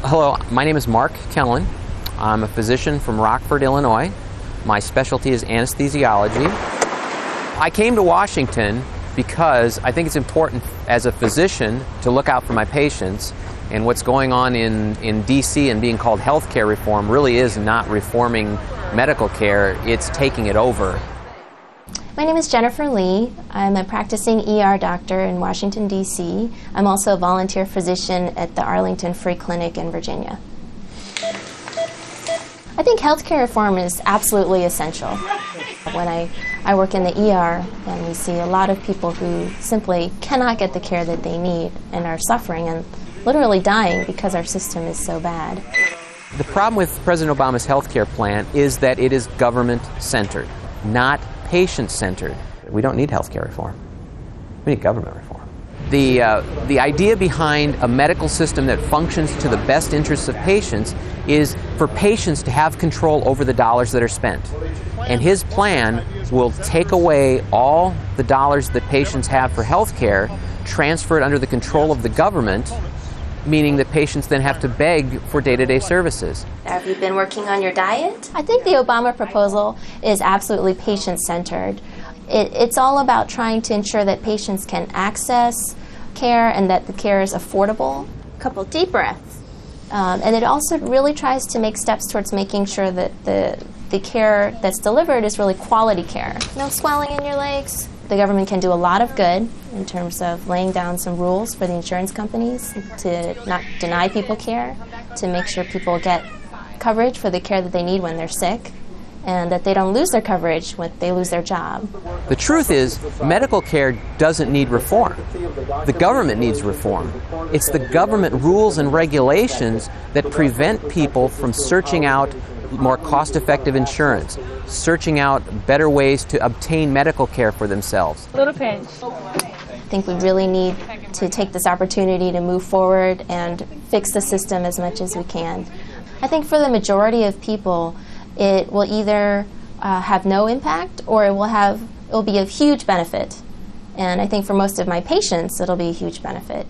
Hello, my name is Mark Kellen. I'm a physician from Rockford, Illinois. My specialty is anesthesiology. I came to Washington because I think it's important as a physician to look out for my patients, and what's going on in D.C. and being called healthcare reform really is not reforming medical care, it's taking it over. My name is Jennifer Lee. I'm a practicing ER doctor in Washington, D.C. I'm also a volunteer physician at the Arlington Free Clinic in Virginia. I think healthcare reform is absolutely essential. When I work in the ER, and we see a lot of people who simply cannot get the care that they need and are suffering and literally dying because our system is so bad. The problem with President Obama's healthcare plan is that it is government-centered, not patient-centered. We don't need healthcare reform. We need government reform. The idea behind a medical system that functions to the best interests of patients is for patients to have control over the dollars that are spent. And his plan will take away all the dollars that patients have for healthcare, transfer it under the control of the government, meaning that patients then have to beg for day-to-day services. Have you been working on your diet? I think the Obama proposal is absolutely patient-centered. It's all about trying to ensure that patients can access care and that the care is affordable. A couple deep breaths. And it also really tries to make steps towards making sure that the care that's delivered is really quality care. No swelling in your legs. The government can do a lot of good in terms of laying down some rules for the insurance companies to not deny people care, to make sure people get coverage for the care that they need when they're sick, and that they don't lose their coverage when they lose their job. The truth is, medical care doesn't need reform. The government needs reform. It's the government rules and regulations that prevent people from searching out more cost-effective insurance, searching out better ways to obtain medical care for themselves. Little pinch. I think we really need to take this opportunity to move forward and fix the system as much as we can. I think for the majority of people, it will either have no impact or it will be of huge benefit. And I think for most of my patients, it'll be a huge benefit.